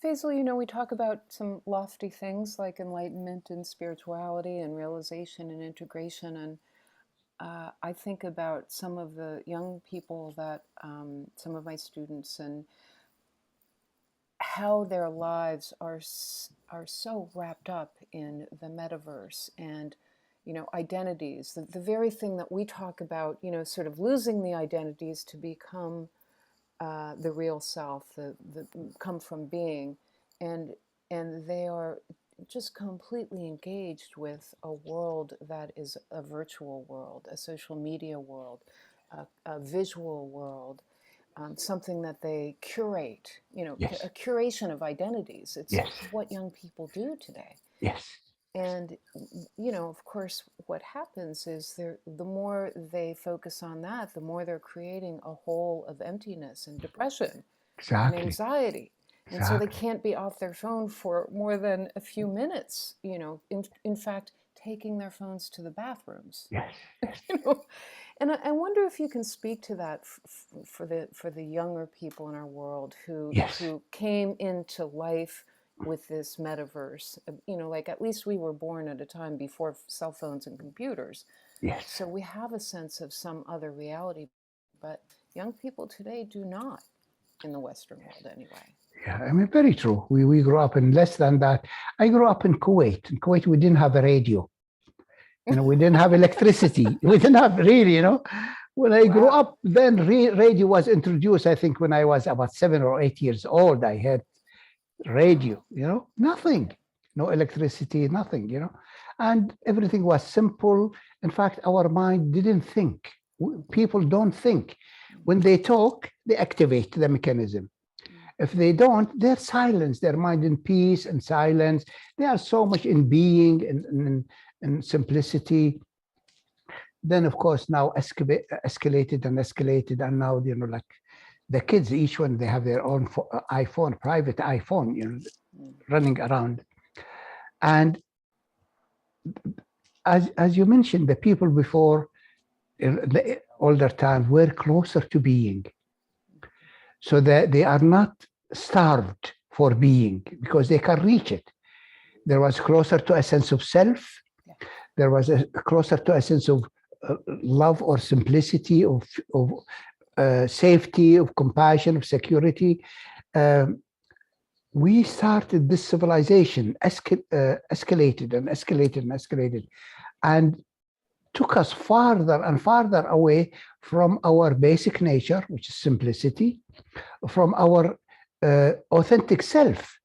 Faisal, we talk about some lofty things like enlightenment and spirituality and realization and integration. And I think about some of the young people that, some of my students, and how their lives are so wrapped up in the metaverse and identities, the very thing that we talk about, sort of losing the identities to become the real self, the come from being, and they are just completely engaged with a world that is a virtual world, a social media world, a visual world, something that they curate, Yes, a curation of identities. It's yes, what young people do today. yes, And, of course, what happens is the more they focus on that, the more they're creating a hole of emptiness and depression and exactly, anxiety. And so they exactly. can't be off their phone for more than a few minutes, in fact, taking their phones to the bathrooms. Yes, yes, you know and I wonder if you can speak to that for the younger people in our world yes, who came into life with this metaverse. Like, at least we were born at a time before cell phones and computers, yes. so we have a sense of some other reality, but young people today do not, in the Western world anyway. Yeah, I mean, very true. We grew up in less than that. I grew up in Kuwait. In Kuwait, we didn't have a radio. We didn't have electricity. We didn't have really, When I grew Wow. up, then radio was introduced. I think when I was about 7 or 8 years old, I had Wow. radio, nothing, no electricity, nothing, and everything was simple. In fact, our mind didn't think. People don't think. When they talk, they activate the mechanism. If they don't, they're silence, their mind in peace and silence. They are so much in being and simplicity. Then, of course, now escalated and escalated, and now, like the kids, each one, they have their own iPhone, private iPhone, running around. And as you mentioned, the people before, in the older times, were closer to being, so that they are not starved for being because they can reach it. There was closer to a sense of self. Yeah. There was closer to a sense of love or simplicity, of safety, of compassion, of security. Um, we started this civilization, escalated and escalated and escalated, and took us farther and farther away from our basic nature, which is simplicity, from our authentic self.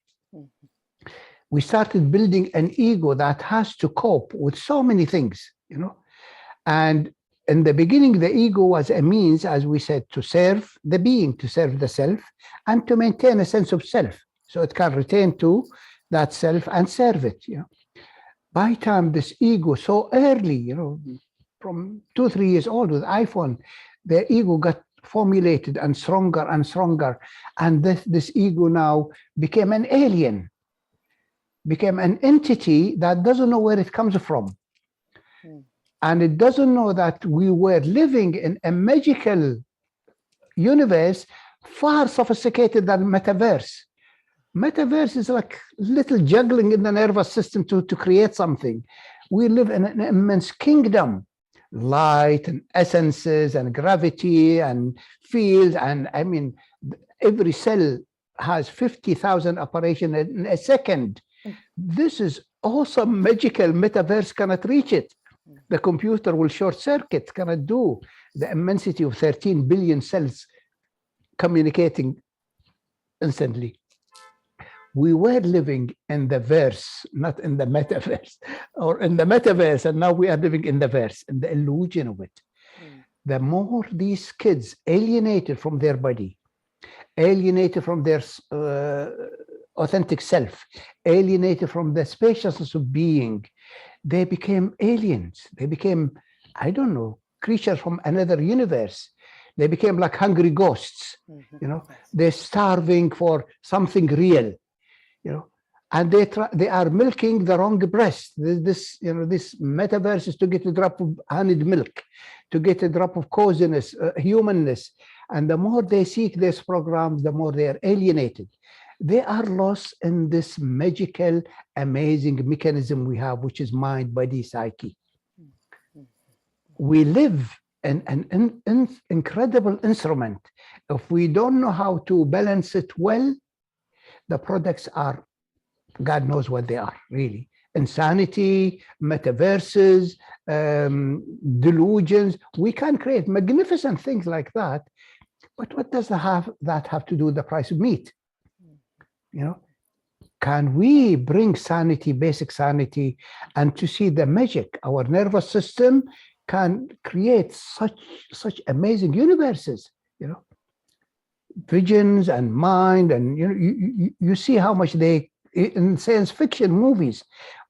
We started building an ego that has to cope with so many things, And in the beginning, the ego was a means, as we said, to serve the being, to serve the self, and to maintain a sense of self, so it can retain to that self and serve it. By time this ego so early, from 2 3 years old with iPhone, the ego got formulated and stronger, and this ego now became an alien, became an entity that doesn't know where it comes from. And it doesn't know that we were living in a magical universe far sophisticated than Metaverse. Metaverse is like little juggling in the nervous system to create something. We live in an immense kingdom, light and essences and gravity and fields. And I mean, every cell has 50,000 operations in a second. This is awesome, magical. Metaverse cannot reach it. The computer will short circuit, cannot do the immensity of 13 billion cells communicating instantly. We were living in the verse, not in the metaverse, or in the metaverse, and now we are living in the verse, in the illusion of it. The more these kids alienated from their body, alienated from their authentic self, alienated from the spaciousness of being, they became aliens. They became, I don't know, creatures from another universe. They became like hungry ghosts. They're starving for something real. And they are milking the wrong breast. This metaverse is to get a drop of honeyed milk, to get a drop of coziness, humanness. And the more they seek these programs, the more they are alienated. they are lost in this magical, amazing mechanism we have, which is mind, body, psyche. We live in an incredible instrument. If we don't know how to balance it well, the products are, God knows what they are, really. Insanity, metaverses, delusions. We can create magnificent things like that. But what does that have to do with the price of meat? You know, can we bring sanity, basic sanity, and to see the magic? Our nervous system can create such amazing universes, you know, visions and mind, and you see how much they in science fiction movies,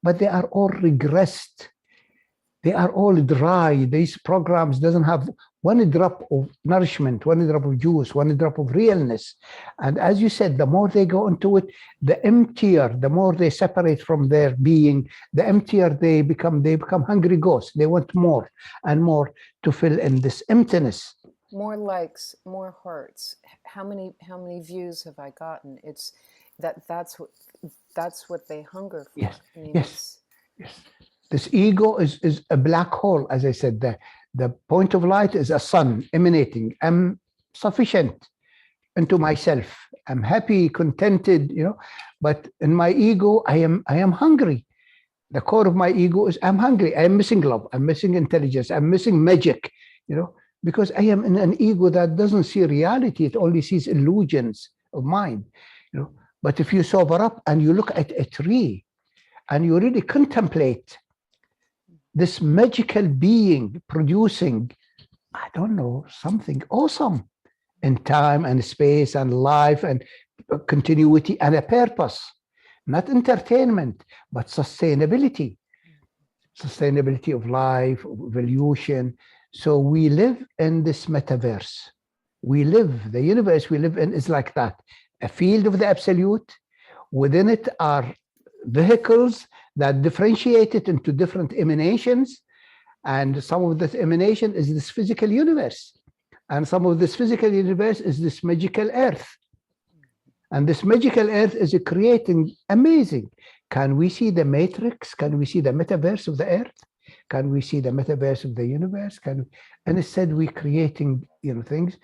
but they are all regressed. They are all dry. These programs doesn't have one drop of nourishment, one drop of juice, one drop of realness. And as you said, the more they go into it, the emptier, the more they separate from their being, the emptier they become hungry ghosts. They want more and more to fill in this emptiness. More likes, more hearts. How many views have I gotten? It's that's what they hunger for. Yes. I mean, Yes. Yes. This ego is a black hole, as I said. The point of light is a sun emanating. I'm sufficient into myself. I'm happy, contented, you know. But in my ego, I am hungry. The core of my ego is I'm hungry. I'm missing love. I'm missing intelligence. I'm missing magic, you know, because I am in an ego that doesn't see reality. It only sees illusions of mind, you know. But if you sober up and you look at a tree and you really contemplate this magical being producing, I don't know, something awesome in time and space and life and continuity and a purpose, not entertainment, but sustainability of life, of evolution. So we live in this metaverse. The universe we live in is like that, a field of the absolute. Within it are vehicles that differentiate it into different emanations. And some of this emanation is this physical universe. And some of this physical universe is this magical earth. And this magical earth is creating amazing. Can we see the matrix? Can we see the metaverse of the earth? Can we see the metaverse of the universe? And instead we're creating, you know, things.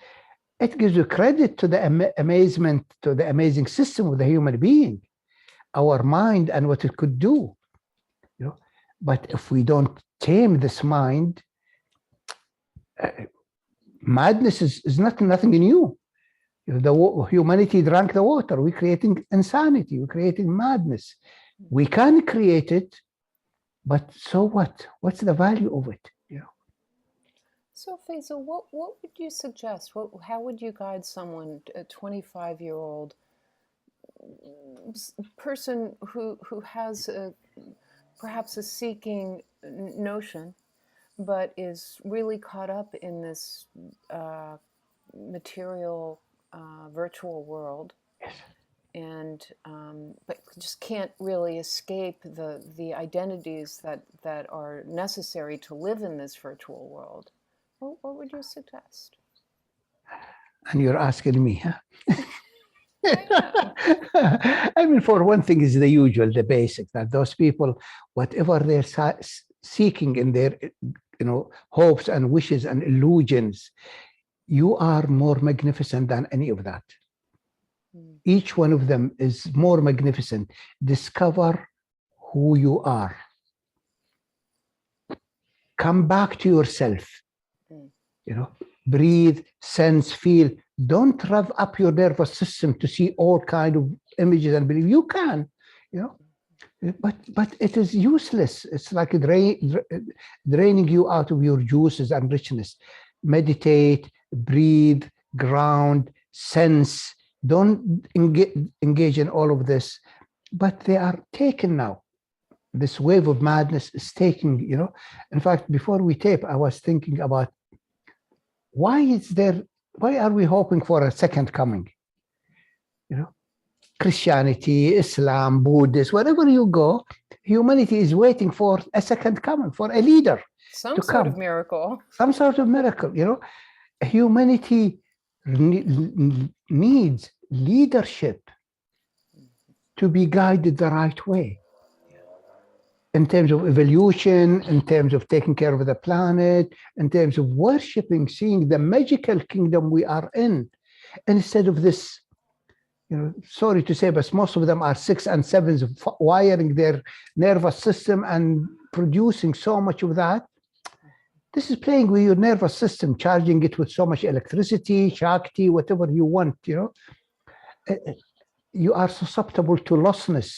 It gives you credit to the amazement, to the amazing system of the human being, our mind and what it could do, you know. But if we don't tame this mind, madness is nothing new. The humanity drank the water. We're creating insanity. We're creating madness. We can create it, but so what? What's the value of it? You know. So Faisal, what would you suggest? How would you guide someone, a 25-year-old person who has perhaps a seeking notion, but is really caught up in this material virtual world, and but just can't really escape the identities that are necessary to live in this virtual world? What would you suggest? And you're asking me, huh? I mean, for one thing, is the usual, the basic, that those people, whatever they're seeking in their, you know, hopes and wishes and illusions, you are more magnificent than any of that. Each one of them is more magnificent. Discover who you are. Come back to yourself. You know, breathe, sense, feel. Don't rev up your nervous system to see all kind of images and believe. You can, you know, but it is useless. It's like draining you out of your juices and richness. Meditate, breathe, ground, sense. Don't engage in all of this. But they are taken now. This wave of madness is taking, you know. In fact, before we tape, I was thinking about why are we hoping for a second coming? You know, Christianity, Islam, Buddhist, wherever you go, humanity is waiting for a second coming, for a leader. Some sort of miracle. Some sort of miracle, you know. Humanity needs leadership. to be guided the right way in terms of evolution, in terms of taking care of the planet, in terms of worshipping, seeing the magical kingdom we are in, instead of this, sorry to say, but most of them are 6 and 7s wiring their nervous system and producing so much of that. This is playing with your nervous system, charging it with so much electricity, Shakti, whatever you want, You are susceptible to lostness,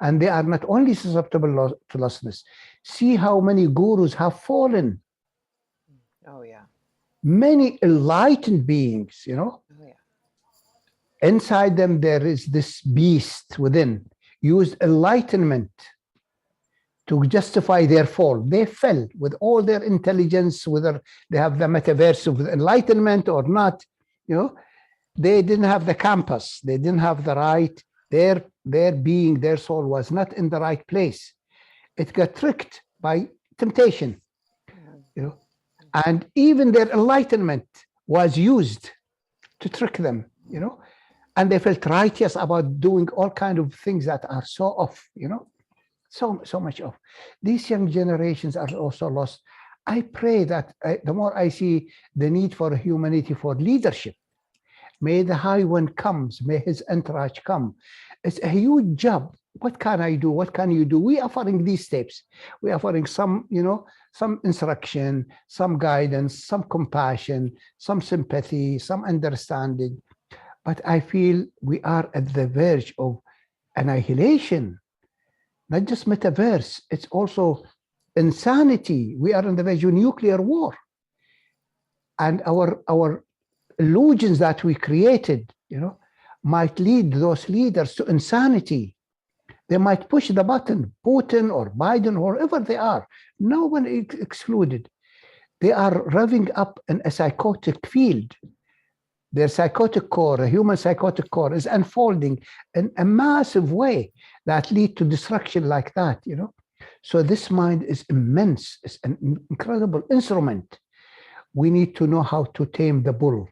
and they are not only susceptible to lostness. See how many gurus have fallen. Oh, yeah. Many enlightened beings, Oh, yeah. Inside them, there is this beast within, used enlightenment to justify their fall. They fell with all their intelligence, whether they have the metaverse of enlightenment or not, they didn't have the compass. They didn't have the right, their being, their soul was not in the right place. It got tricked by temptation, and even their enlightenment was used to trick them, and they felt righteous about doing all kinds of things that are so off, so much off. These young generations are also lost. I pray that the more I see the need for humanity, for leadership, may the High One comes, may his entourage come. It's a huge job. What can I do? What can you do? We are offering these steps. We are offering some, some instruction, some guidance, some compassion, some sympathy, some understanding. But I feel we are at the verge of annihilation. Not just metaverse, it's also insanity. We are on the verge of nuclear war. And our illusions that we created, might lead those leaders to insanity. They might push the button, Putin or Biden, or whoever they are. No one is excluded. They are revving up in a psychotic field. Their psychotic core, a human psychotic core, is unfolding in a massive way that lead to destruction like that, So this mind is immense. It's an incredible instrument. We need to know how to tame the bull.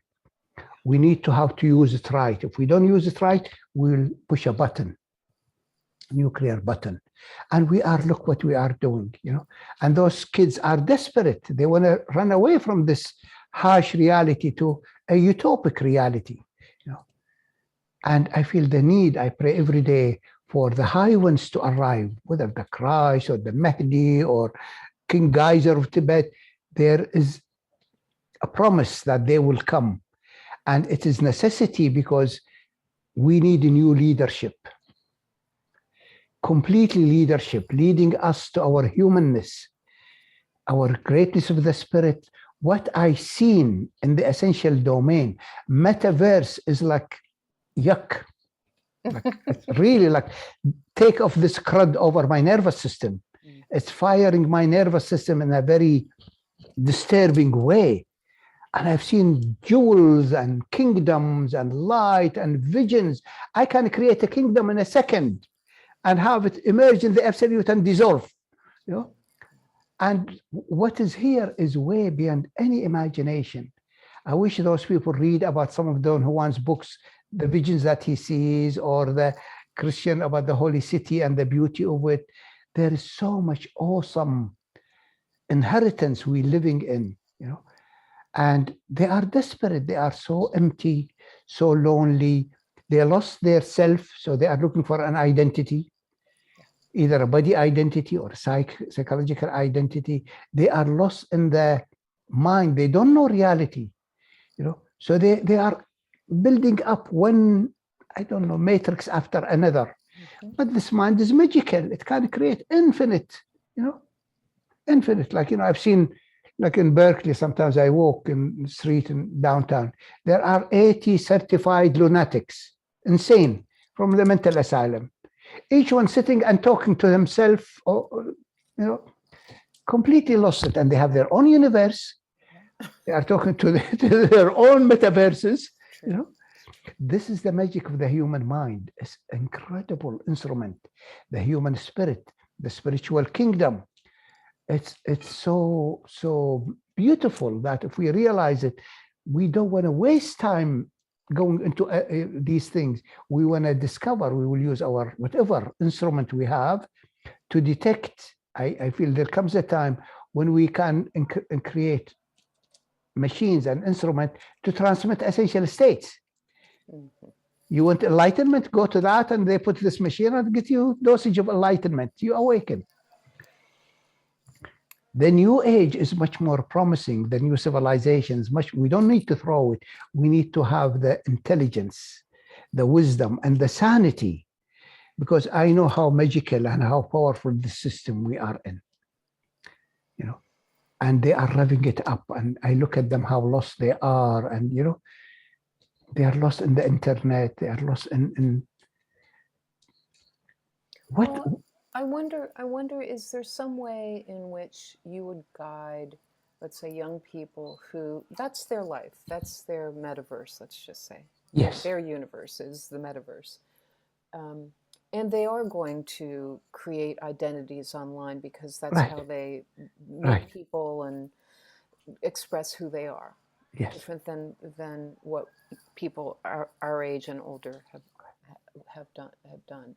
We need to how to use it right. If we don't use it right, we'll push a button, nuclear button. And look what we are doing, And those kids are desperate. They want to run away from this harsh reality to a utopic reality, And I feel the need, I pray every day for the high ones to arrive, whether the Christ or the Mahdi or King Geyser of Tibet. There is a promise that they will come. And it is necessity because we need a new leadership, completely leadership, leading us to our humanness, our greatness of the spirit. What I seen in the essential domain, metaverse is like yuck. It's really like take off this crud over my nervous system. It's firing my nervous system in a very disturbing way. And I've seen jewels and kingdoms and light and visions. I can create a kingdom in a second and have it emerge in the absolute and dissolve. And what is here is way beyond any imagination. I wish those people read about some of Don Juan's books, the visions that he sees, or the Christian about the holy city and the beauty of it. There is so much awesome inheritance we're living in, And they are desperate. They are so empty, so lonely. They lost their self, so they are looking for an identity, either a body identity or psychological identity. They are lost in the mind. They don't know reality, So they are building up one, matrix after another. But this mind is magical. It can create infinite, infinite. Like, I've seen, like in Berkeley, sometimes I walk in the street in downtown. There are 80 certified lunatics, insane, from the mental asylum. Each one sitting and talking to himself, completely lost it. And they have their own universe. They are talking to their own metaverses, This is the magic of the human mind. It's an incredible instrument. The human spirit, the spiritual kingdom. It's so beautiful that if we realize it, we don't want to waste time going into these things. We want to discover, we will use our whatever instrument we have to detect. I feel there comes a time when we can create machines and instrument to transmit essential states. Mhm. You want enlightenment, go to that, and they put this machine and get you dosage of enlightenment. You awaken. The new age is much more promising. The new civilizations, we don't need to throw it. We need to have the intelligence, the wisdom, and the sanity, because I know how magical and how powerful the system we are in, you know, and they are revving it up. And I look at them, how lost they are. And, you know, they are lost in the internet. They are lost in what? Well, I wonder, is there some way in which you would guide, let's say, young people who, that's their life, that's their metaverse, let's just say. Yes. Their universe is the metaverse. And they are going to create identities online because that's Right. how they meet Right. people and express who they are. Yes. Different than what people our age and older have done.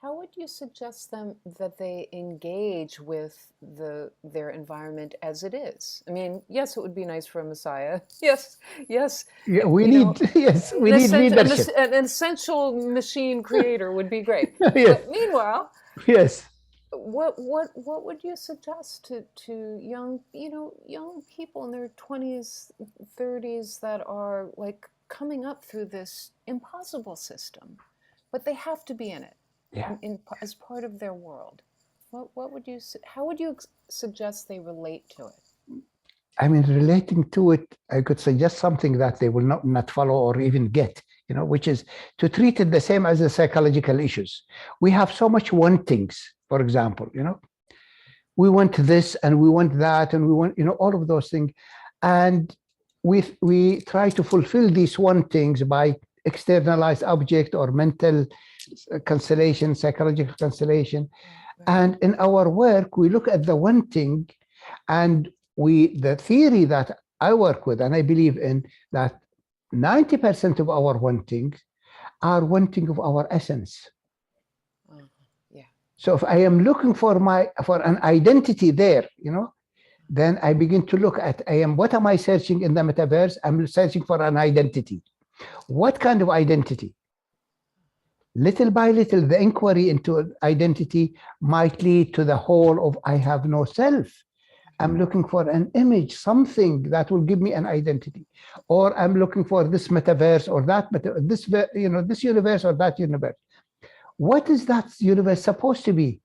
How would you suggest them that they engage with their environment as it is? I mean, yes, it would be nice for a messiah. Yes, yes. Yeah, we You know, need, yes, we need leadership. an essential machine creator would be great. Yes. But meanwhile, Yes. what would you suggest to young people in their 20s, 30s that are like coming up through this impossible system, but they have to be in it? Yeah. As part of their world, how would you suggest they relate to it? I mean, relating to it, I could suggest something that they will not follow or even get, you know, which is to treat it the same as the psychological issues. We have so much wantings, for example, you know, we want this and we want that and we want, you know, all of those things. And we try to fulfill these wantings by externalized object or mental cancellation, psychological cancellation. Right. And in our work, we look at the wanting, and the theory that I work with and I believe in, that 90% of our wanting are wanting of our essence. Yeah. So if I am looking for an identity there, you know, then I begin to look at what am I searching in the metaverse? I'm searching for an identity. What kind of identity? Little by little, the inquiry into identity might lead to the whole of I have no self. I'm looking for an image, something that will give me an identity, or I'm looking for this metaverse or that this universe or that universe. What is that universe supposed to be?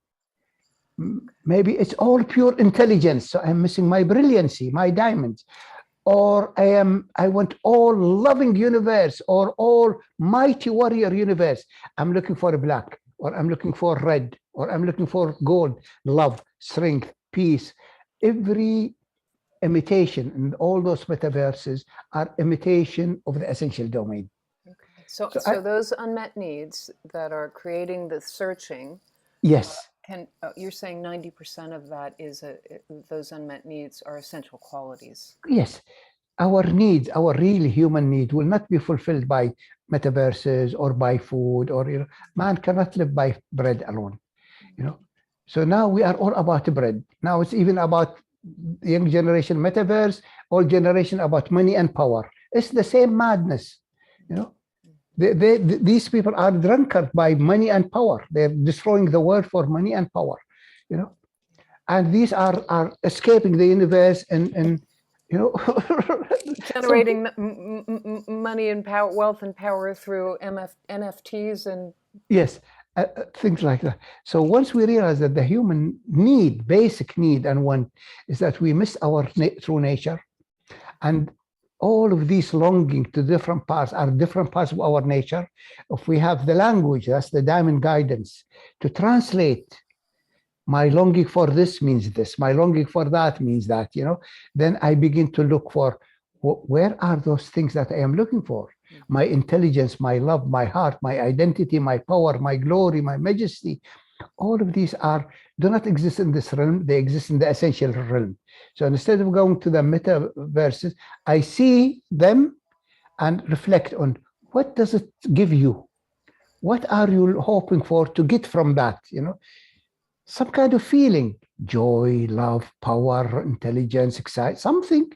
Maybe it's all pure intelligence, so I'm missing my brilliancy, my diamonds. Or I want all loving universe or all mighty warrior universe. I'm looking for a black, or I'm looking for red, or I'm looking for gold, love, strength, peace. Every imitation in all those metaverses are imitation of the essential domain. Okay. So those unmet needs that are creating the searching. Yes. You're saying 90% of that is those unmet needs are essential qualities. Yes. Our needs, our real human need, will not be fulfilled by metaverses or by food, or, you know, man cannot live by bread alone, you know. So now we are all about bread. Now it's even about young generation metaverse, old generation about money and power. It's the same madness, you know. These people are drunkard by money and power. They're destroying the world for money and power, you know. And these are escaping the universe and you know, generating money and power, wealth and power through NFTs and yes, things like that. So once we realize that the human need, basic need and want, is that we miss our true nature, and all of these longing to different parts are different parts of our nature. If we have the language, that's the diamond guidance, to translate my longing for this means this, my longing for that means that, you know, then I begin to look for where are those things that I am looking for? My intelligence, my love, my heart, my identity, my power, my glory, my majesty. All of these do not exist in this realm. They exist in the essential realm. So instead of going to the metaverses, I see them and reflect on what does it give you? What are you hoping for to get from that? Some kind of feeling, joy, love, power, intelligence, excitement, something.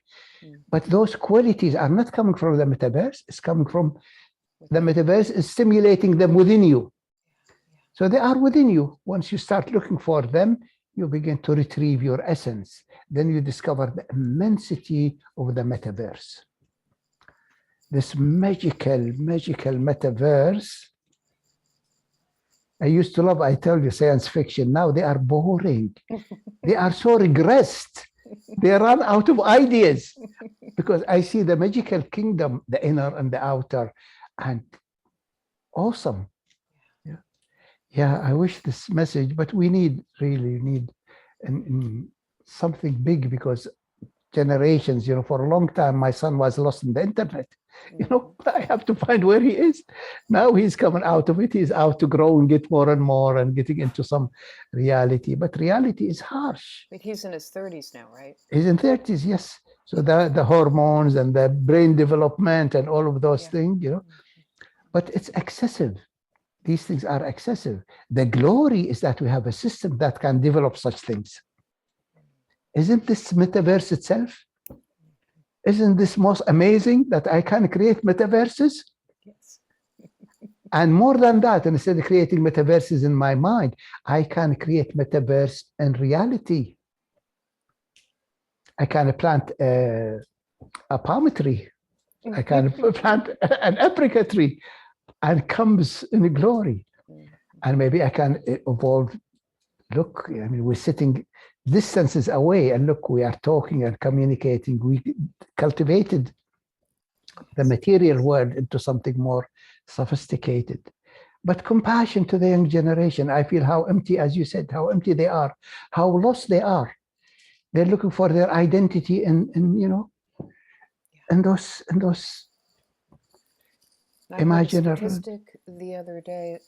But those qualities are not coming from the metaverse. It's coming from the metaverse is stimulating them within you. So they are within you. Once you start looking for them, you begin to retrieve your essence. Then you discover the immensity of the metaverse. This magical metaverse. I used to love, I tell you, science fiction. Now they are boring. They are so regressed. They run out of ideas because I see the magical kingdom, the inner and the outer, and awesome. Yeah, I wish this message, but we really need something big, because generations, for a long time, my son was lost in the internet. I have to find where he is. Now he's coming out of it. He's out to grow and get more and more and getting into some reality. But reality is harsh. But he's in his 30s now, right? He's in 30s, yes. So the hormones and the brain development and all of those things, but it's excessive. These things are excessive. The glory is that we have a system that can develop such things. Isn't this metaverse itself? Isn't this most amazing that I can create metaverses? Yes. And more than that, instead of creating metaverses in my mind, I can create metaverse in reality. I can plant a palm tree. I can plant an apricot tree, and comes in glory. And maybe I can evolve. Look, we're sitting distances away, and look, we are talking and communicating. We cultivated the material world into something more sophisticated. But compassion to the young generation. I feel how empty, as you said, how empty they are, how lost they are. They're looking for their identity in those I heard a statistic the other day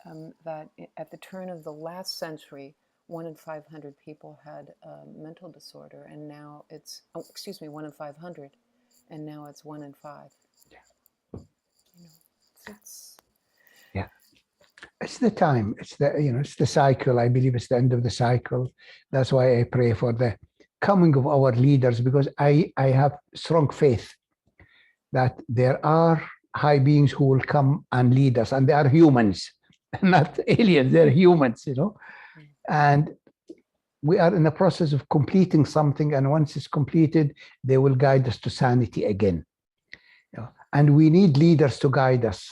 that at the turn of the last century, 1 in 500 people had a mental disorder, and now it's 1 in 500, and now it's 1 in 5. Yeah. Yeah. It's the time. It's it's the cycle. I believe it's the end of the cycle. That's why I pray for the coming of our leaders, because I have strong faith that there are high beings who will come and lead us, and they are humans, not aliens. They're humans, and we are in the process of completing something, and once it's completed, they will guide us to sanity again. And we need leaders to guide us,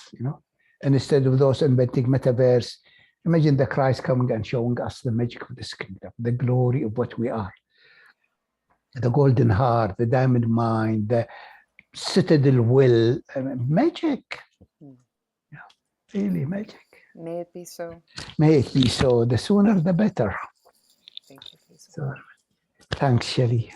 and instead of those inventing metaverse, imagine the Christ coming and showing us the magic of this kingdom, the glory of what we are, the golden heart, the diamond mind, the citadel will. Magic. Really magic. May it be so. May it be so. The sooner the better. Thank you, Faisal. So, thanks, Shelley.